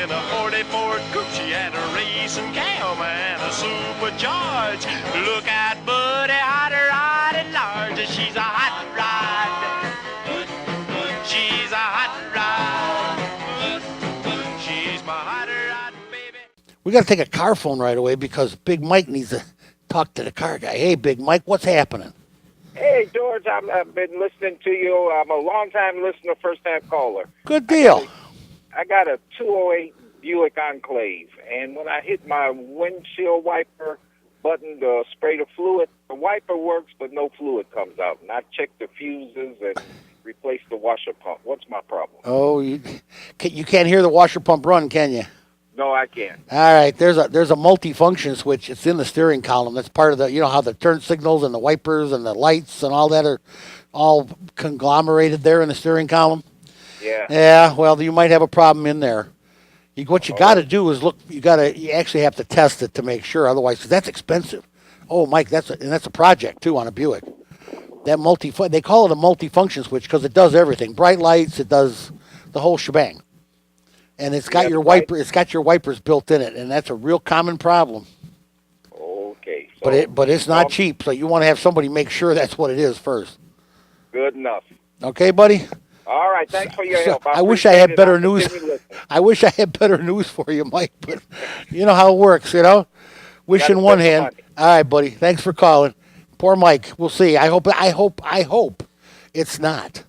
in a 44 coupe. She had a racing cam and a supercharged. Look out, buddy, hot rod at large. She's a hot rod. She's a hot rod. She's my hot rod, baby. We got to take a car phone right away because Big Mike needs to talk to the car guy. Hey, Big Mike, what's happening? Hey, George, I've been listening to you. I'm a long-time listener, first-time caller. Good deal. I got a 208 Buick Enclave, and when I hit my windshield wiper button to spray the fluid, the wiper works, but no fluid comes out. And I checked the fuses and replaced the washer pump. What's my problem? Oh, you can't hear the washer pump run, can you? No, I can't. All right, there's a multi-function switch. It's in the steering column. That's part of the, you know how the turn signals and the wipers and the lights and all that are all conglomerated there in the steering column. Yeah. Yeah. Well, you might have a problem in there. What you got to do is look. You actually have to test it to make sure. Otherwise, 'cause that's expensive. Oh, Mike, that's a project too on a Buick. That they call it a multi-function switch because it does everything. Bright lights. It does the whole shebang. And it's got your wiper. It's got your wipers built in it, and that's a real common problem. Okay. So, But it's not cheap, so you want to have somebody make sure that's what it is first. Good enough. Okay, buddy. All right. Thanks for your help. I wish I had better news. I wish I had better news for you, Mike. But you know how it works, you know. Wish in one hand. All right, buddy. Thanks for calling. Poor Mike. We'll see. I hope it's not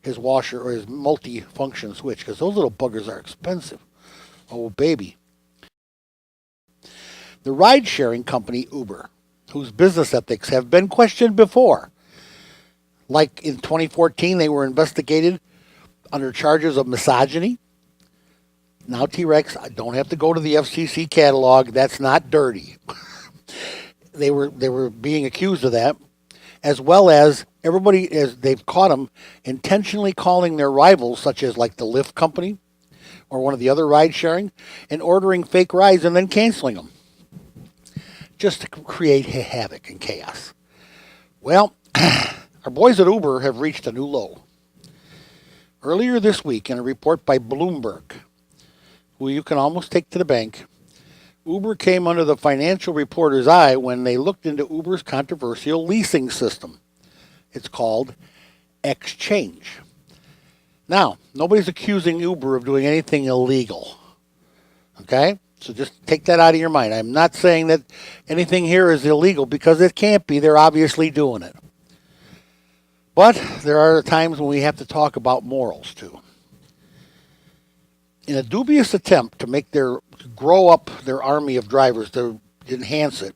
his washer or his multi-function switch, because those little buggers are expensive. Oh, baby. The ride-sharing company Uber, whose business ethics have been questioned before, like in 2014, they were investigated under charges of misogyny. Now, T-Rex, I don't have to go to the FCC catalog. That's not dirty. They were being accused of that, as well as they've caught them intentionally calling their rivals, such as like the Lyft company or one of the other ride sharing, and ordering fake rides and then canceling them, just to create havoc and chaos. Well, our boys at Uber have reached a new low. Earlier this week, in a report by Bloomberg, who you can almost take to the bank, Uber came under the financial reporter's eye when they looked into Uber's controversial leasing system. It's called Exchange. Now, nobody's accusing Uber of doing anything illegal. Okay? So just take that out of your mind. I'm not saying that anything here is illegal because it can't be. They're obviously doing it. But there are times when we have to talk about morals too. In a dubious attempt to grow up their army of drivers, to enhance it,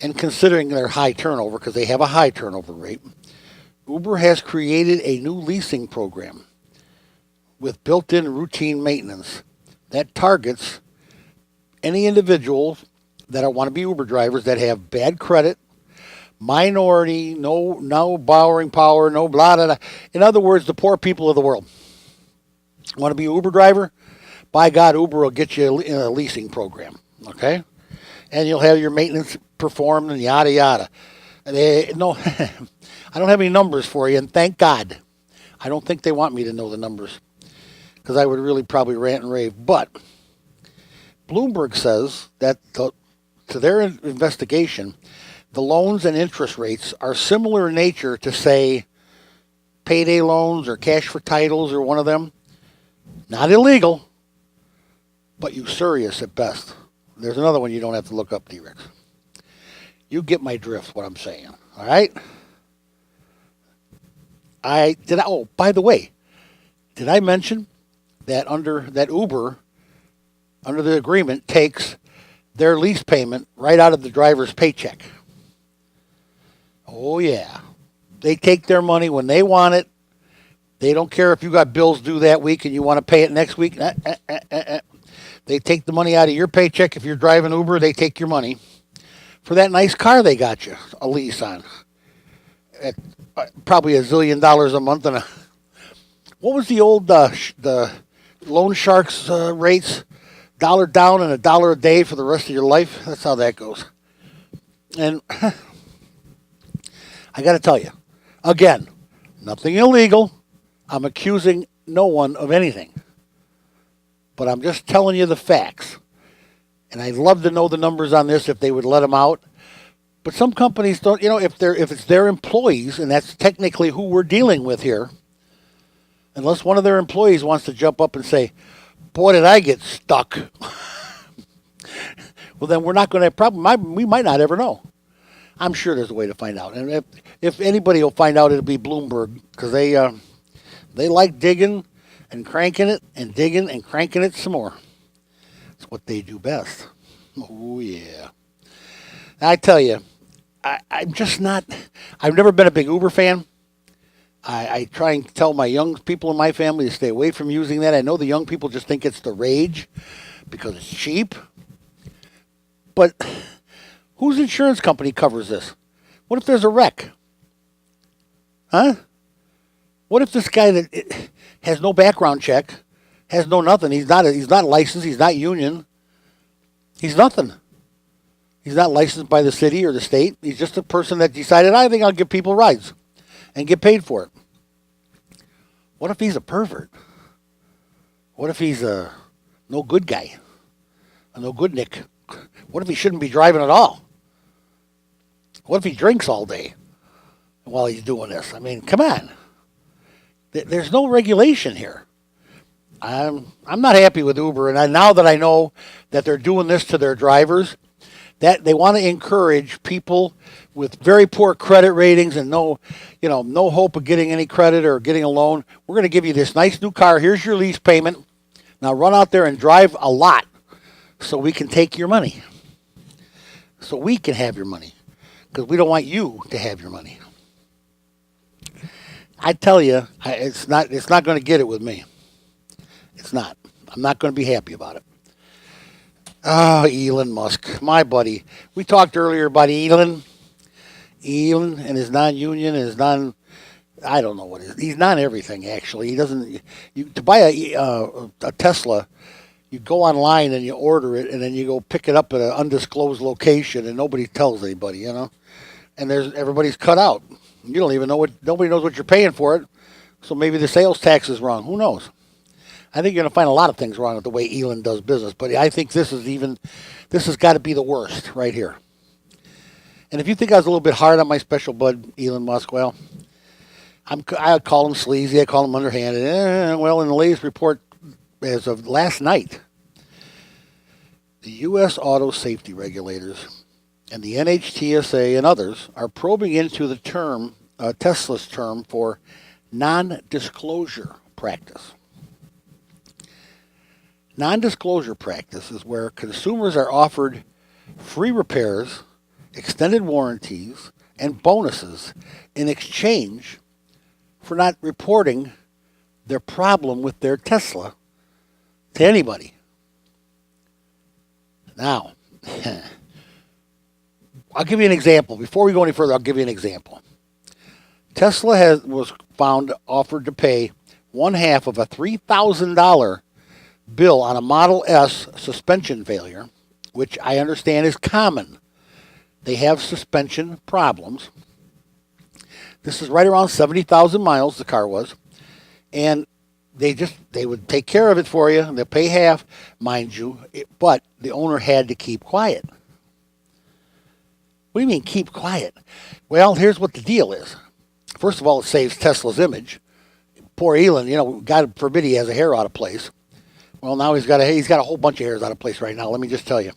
and considering their high turnover, because they have a high turnover rate, Uber has created a new leasing program with built-in routine maintenance that targets any individuals that want to be Uber drivers that have bad credit, minority, no borrowing power, no blah, blah, blah. In other words, the poor people of the world. Want to be an Uber driver? By God, Uber will get you in a leasing program, okay? And you'll have your maintenance performed and yada, yada. No, I don't have any numbers for you, and thank God. I don't think they want me to know the numbers because I would really probably rant and rave. But Bloomberg says that to their investigation, the loans and interest rates are similar in nature to, say, payday loans or cash for titles or one of them. Not illegal, but usurious at best. There's another one you don't have to look up, T-Rex. You get my drift, what I'm saying. All right? Oh, by the way, did I mention that Uber, under the agreement, takes their lease payment right out of the driver's paycheck? Oh, yeah. They take their money when they want it. They don't care if you got bills due that week and you want to pay it next week. They take the money out of your paycheck. If you're driving Uber, they take your money for that nice car they got you a lease on. At probably $1 zillion a month. And what was the old the loan sharks rates? $1 down and $1 a day for the rest of your life. That's how that goes. And I got to tell you, again, nothing illegal. I'm accusing no one of anything. but I'm just telling you the facts. And I'd love to know the numbers on this if they would let them out. But some companies don't, if it's their employees, and that's technically who we're dealing with here, unless one of their employees wants to jump up and say, boy, did I get stuck. Well, then we're not going to have a problem. We might not ever know. I'm sure there's a way to find out. And if anybody will find out, it'll be Bloomberg, because they like digging and cranking it and digging and cranking it some more. It's what they do best. Oh, yeah. I tell you, I'm just not, I've never been a big Uber fan. I try and tell my young people in my family to stay away from using that. I know the young people just think it's the rage because it's cheap. But whose insurance company covers this? What if there's a wreck? Huh? What if this guy that has no background check, has no nothing, he's not licensed, he's not union, he's nothing. He's not licensed by the city or the state. He's just a person that decided, I think I'll give people rides and get paid for it. What if he's a pervert? What if he's a no good guy? A no good Nick? What if he shouldn't be driving at all? What if he drinks all day while he's doing this? I mean, come on. There's no regulation here. I'm not happy with Uber, and now that I know that they're doing this to their drivers, that they want to encourage people with very poor credit ratings and no hope of getting any credit or getting a loan. We're going to give you this nice new car. Here's your lease payment. Now run out there and drive a lot so we can take your money. So we can have your money, because we don't want you to have your money. I tell you, it's not going to get it with me. It's not. I'm not going to be happy about it. Oh, Elon Musk, my buddy. We talked earlier about Elon and his non-union and his I don't know what it is. He's not everything, actually. He doesn't. To buy a Tesla, you go online and you order it, and then you go pick it up at an undisclosed location, and nobody tells anybody, And everybody's cut out. You don't even know nobody knows what you're paying for it. So maybe the sales tax is wrong. Who knows? I think you're going to find a lot of things wrong with the way Elon does business, but I think this has got to be the worst right here. And if you think I was a little bit hard on my special bud, Elon Musk, well, I call him sleazy, I call him underhanded. Well, in the latest report as of last night, the U.S. auto safety regulators and the NHTSA and others are probing into the term, Tesla's term for non-disclosure practice. Non-disclosure practice is where consumers are offered free repairs, extended warranties, and bonuses in exchange for not reporting their problem with their Tesla to anybody. Now, I'll give you an example. Before we go any further, I'll give you an example. Tesla was found offered to pay one half of a $3,000 bill on a Model S suspension failure, which I understand is common. They have suspension problems. This is right around 70,000 miles, the car was. And they would take care of it for you. They'll pay half, mind you, but the owner had to keep quiet. What do you mean keep quiet? Well, here's what the deal is. First of all, it saves Tesla's image. Poor Elon, God forbid he has a hair out of place. Well, now he's got a whole bunch of hairs out of place right now, let me just tell you.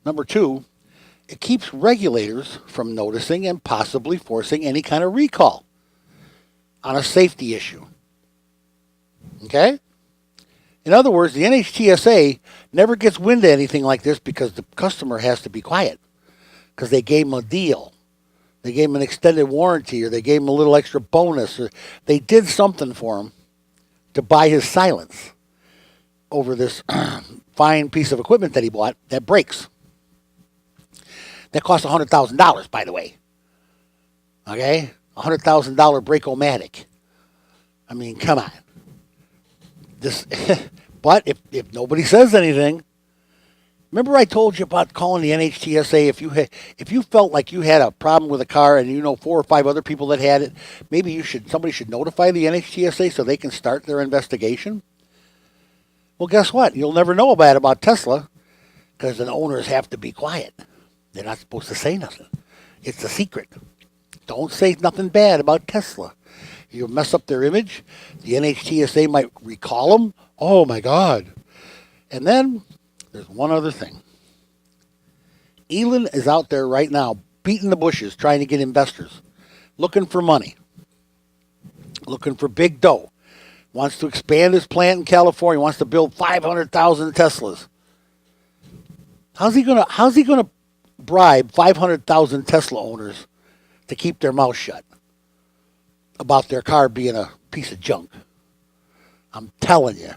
Number two, it keeps regulators from noticing and possibly forcing any kind of recall on a safety issue. Okay? In other words, the NHTSA never gets wind of anything like this because the customer has to be quiet because they gave him a deal. They gave him an extended warranty, or they gave him a little extra bonus, or they did something for him to buy his silence over this fine piece of equipment that he bought that breaks. That cost $100,000, by the way. Okay? $100,000 Break-O-Matic. I mean, come on. But if nobody says anything, remember I told you about calling the NHTSA if you felt like you had a problem with a car and 4 or 5 other people that had it, maybe somebody should notify the NHTSA so they can start their investigation. Well, guess what? You'll never know about Tesla because the owners have to be quiet. They're not supposed to say nothing. It's a secret. Don't say nothing bad about Tesla. You'll mess up their image. The NHTSA might recall them. Oh, my God. And then there's one other thing. Elon is out there right now beating the bushes trying to get investors, looking for money, looking for big dough. Wants to expand his plant in California, wants to build 500,000 Teslas. How's he gonna bribe 500,000 Tesla owners to keep their mouth shut about their car being a piece of junk? I'm telling you,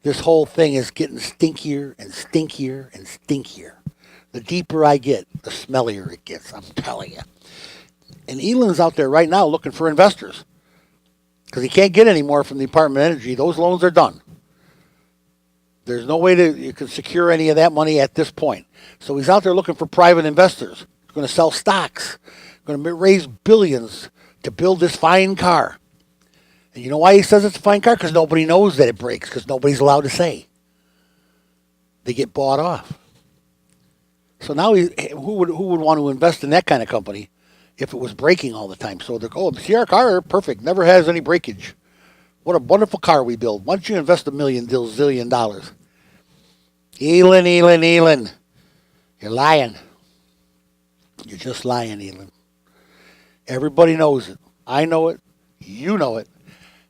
this whole thing is getting stinkier and stinkier and stinkier. The deeper I get, the smellier it gets. I'm telling you. And Elon's out there right now looking for investors because he can't get any more from the Department of Energy. Those loans are done. There's no way you can secure any of that money at this point. So he's out there looking for private investors. He's going to sell stocks, going to raise billions to build this fine car. And you know why he says it's a fine car? Because nobody knows that it breaks, because nobody's allowed to say. They get bought off. So now who would want to invest in that kind of company if it was breaking all the time? So they're, see our car, perfect, never has any breakage. What a wonderful car we build. Why don't you invest $1 million, zillion dollars? Elon. You're lying. You're just lying, Elon. Everybody knows it. I know it. You know it.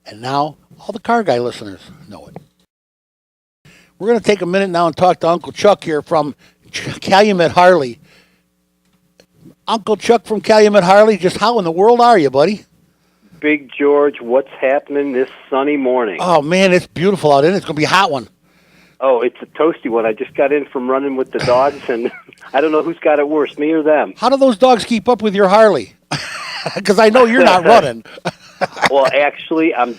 And now all the Carguy listeners know it. We're going to take a minute now and talk to Uncle Chuck here from Calumet Harley. Uncle Chuck from Calumet Harley, just how in the world are you, buddy? Big George, what's happening this sunny morning? Oh, man, it's beautiful out in it. It's going to be a hot one. Oh, it's a toasty one. I just got in from running with the dogs, and I don't know who's got it worse, me or them. How do those dogs keep up with your Harley? Because I know you're not running. Well, actually, I'm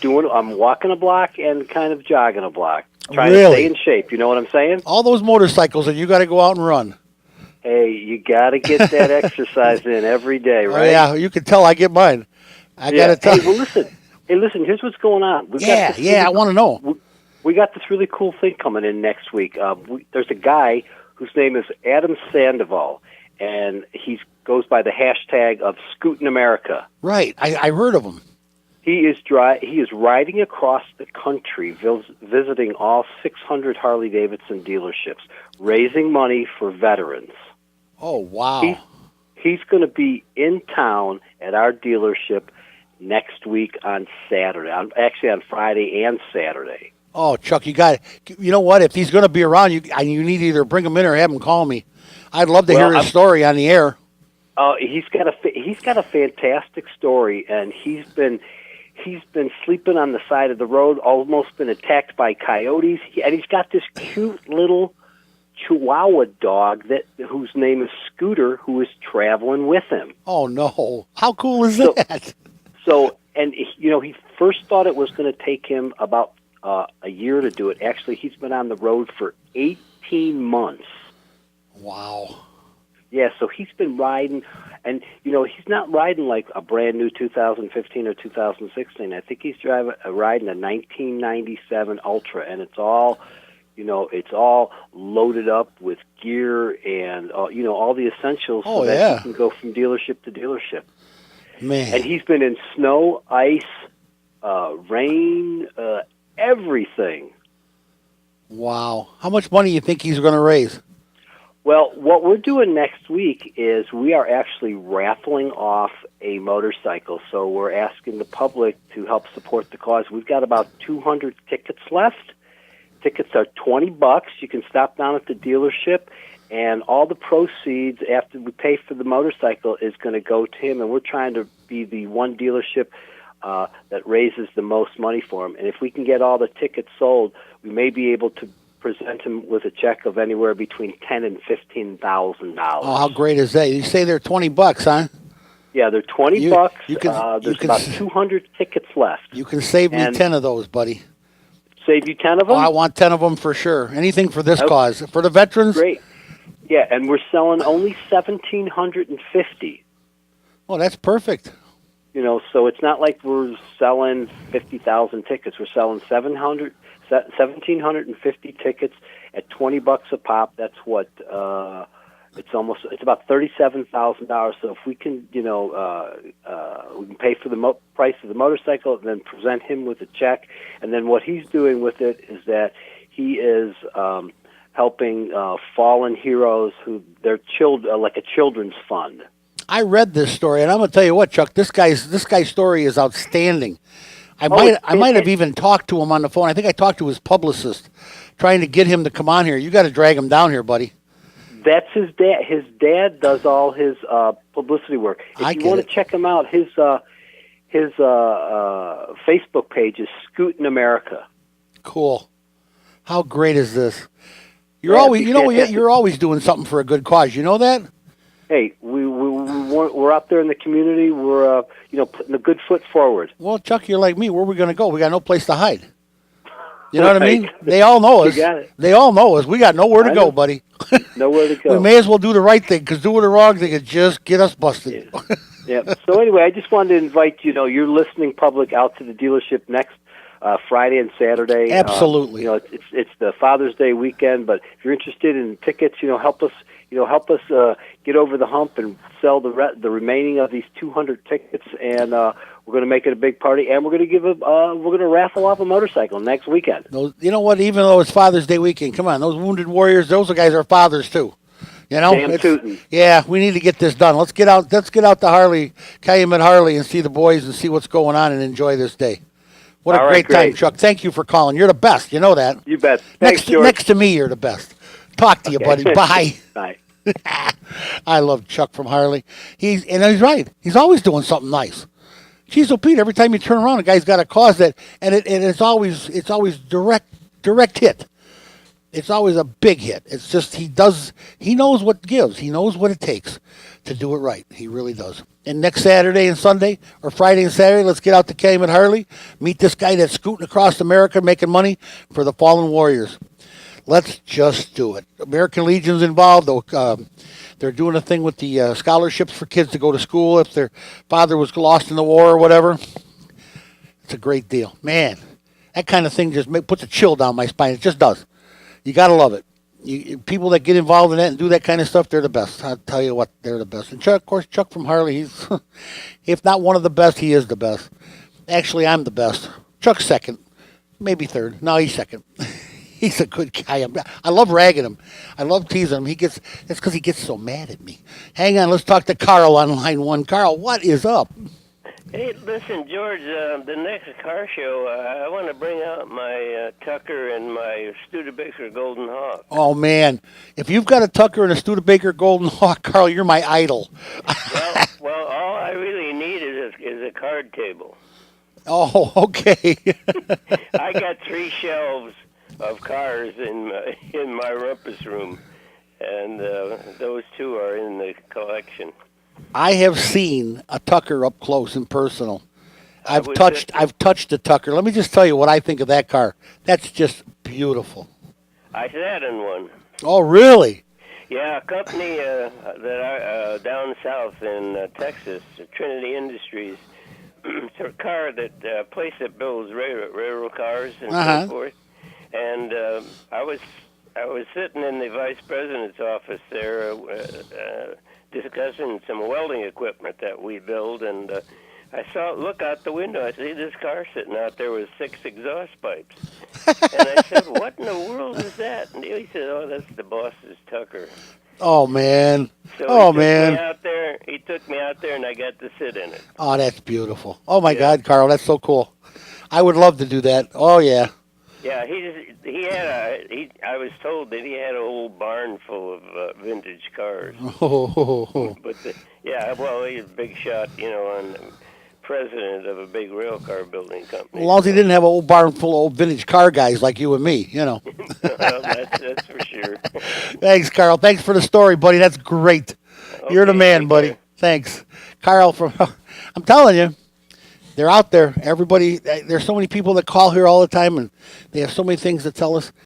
walking a block and kind of jogging a block. Trying Really? to stay in shape, you know what I'm saying? All those motorcycles, and you got to go out and run. Hey, you got to get that exercise in every day, right? Oh, yeah, you can tell I get mine. I got to tell Hey, well, listen, here's what's going on. I want to know. We got this really cool thing coming in next week. There's a guy whose name is Adam Sandoval, and he goes by the hashtag of Scootin' America. Right, I heard of him. He is riding across the country, visiting all 600 Harley-Davidson dealerships, raising money for veterans. Oh, wow. He's going to be in town at our dealership next week on Saturday. Actually, on Friday and Saturday. Oh, Chuck, you know what? If he's going to be around, you need to either bring him in or have him call me. I'd love to hear his story on the air. He's got a fantastic story, and he's been sleeping on the side of the road, almost been attacked by coyotes, and he's got this cute little Chihuahua dog whose name is Scooter, who is traveling with him. Oh no! How cool is that? So, and he first thought it was going to take him about a year to do it. Actually, he's been on the road for 18 months. Wow. Yeah, so he's been riding, and he's not riding like a brand new 2015 or 2016. I think he's riding a 1997 Ultra, and it's all loaded up with gear and all the essentials so that he can go from dealership to dealership. Man, and he's been in snow, ice, rain, everything. Wow. How much money do you think he's going to raise? Well, what we're doing next week is we are actually raffling off a motorcycle. So we're asking the public to help support the cause. We've got about 200 tickets left. Tickets are $20. You can stop down at the dealership, and all the proceeds after we pay for the motorcycle is going to go to him. And we're trying to be the one dealership that raises the most money for him. And if we can get all the tickets sold, we may be able to present him with a check of anywhere between $10,000 and $15,000. Oh, how great is that? You say they're $20, huh? Yeah, they're $20. There's about 200 tickets left. You can save me 10 of those, buddy. Save you 10 of them? Oh, I want 10 of them for sure. Anything for this cause. For the veterans? Great. Yeah, and we're selling only 1,750. Oh, that's perfect. So it's not like we're selling 50,000 tickets. We're selling 1,750 tickets at $20 a pop. That's what it's about $37,000. So if we can, we can pay for the price of the motorcycle, and then present him with a check, and then what he's doing with it is that he is helping fallen heroes who they're like a children's fund. I read this story, and I'm going to tell you what, Chuck. This guy's story is outstanding. I might have even talked to him on the phone. I think I talked to his publicist, trying to get him to come on here. You got to drag him down here, buddy. That's his dad. His dad does all his publicity work. If you want to check him out, his Facebook page is Scootin' America. Cool. How great is this? You're always doing something for a good cause. You know that? Hey, we're out there in the community. We're putting a good foot forward. Well, Chuck, you're like me. Where are we going to go? We got no place to hide. You know what I mean? They all know us. You got it. They all know us. We got nowhere to go, buddy. Nowhere to go. We may as well do the right thing, because doing the wrong thing is just get us busted. Yeah. So anyway, I just wanted to invite your listening public out to the dealership next Friday and Saturday. Absolutely. It's the Father's Day weekend, but if you're interested in tickets, help us get over the hump and sell the remaining of these 200 tickets, and we're going to make it a big party, and we're going to raffle off a motorcycle next weekend. You know what? Even though it's Father's Day weekend, come on, those Wounded Warriors, those guys are fathers too. Damn tootin'. Yeah, we need to get this done. Let's get out to Harley, Calumet Harley, and see the boys and see what's going on and enjoy this day. What a great time, Chuck. Thank you for calling. You're the best. You know that. You bet. Thanks, George. Next to me, you're the best. Talk to you, buddy. Bye. Bye. I love Chuck from Harley. He's right. He's always doing something nice. Geez, oh Pete, every time you turn around, a guy's got a cause it's always direct hit. It's always a big hit. It's just he knows what gives. He knows what it takes to do it right. He really does. And next Saturday and Sunday, or Friday and Saturday, let's get out to Calumet Harley, meet this guy that's scooting across America making money for the fallen warriors. Let's just do it. American Legion's involved. They're doing a thing with the scholarships for kids to go to school if their father was lost in the war or whatever. It's a great deal. Man, that kind of thing just puts a chill down my spine. It just does. You got to love it. People that get involved in that and do that kind of stuff, they're the best. I'll tell you what, they're the best. And Chuck, of course, Chuck from Harley, he's, if not one of the best, he is the best. Actually, I'm the best. Chuck's second, maybe third. No, he's second. He's a good guy. I love ragging him. I love teasing him. That's because he gets so mad at me. Hang on, let's talk to Carl on line one. Carl, what is up? Hey, listen, George, the next car show, I want to bring out my Tucker and my Studebaker Golden Hawk. Oh, man. If you've got a Tucker and a Studebaker Golden Hawk, Carl, you're my idol. well, all I really need is a card table. Oh, okay. I got 3 shelves of cars in my rumpus room, and those 2 are in the collection. I have seen a Tucker up close and personal. I've touched a Tucker. Let me just tell you what I think of that car. That's just beautiful. I sat in one. Oh, really? Yeah, a company down south in Texas, Trinity Industries. It's a car place that builds railroad cars and so forth. And I was sitting in the vice president's office there. Discussing some welding equipment that we build, and I look out the window. I see this car sitting out there with 6 exhaust pipes, and I said, "What in the world is that?" And he said, "Oh, that's the boss's Tucker." Oh man! So he took me out there, and I got to sit in it. Oh, that's beautiful. Oh my God, Carl, that's so cool. I would love to do that. Oh yeah. Yeah, I was told that he had a whole barn full of vintage cars. But he's a big shot, and president of a big rail car building company. As long as he didn't have a whole barn full of old vintage car guys like you and me, Well, that's for sure. Thanks, Carl. Thanks for the story, buddy. That's great. Okay, you're the man, buddy. Care. Thanks, Carl. I'm telling you. They're out there. Everybody, there's so many people that call here all the time, and they have so many things to tell us.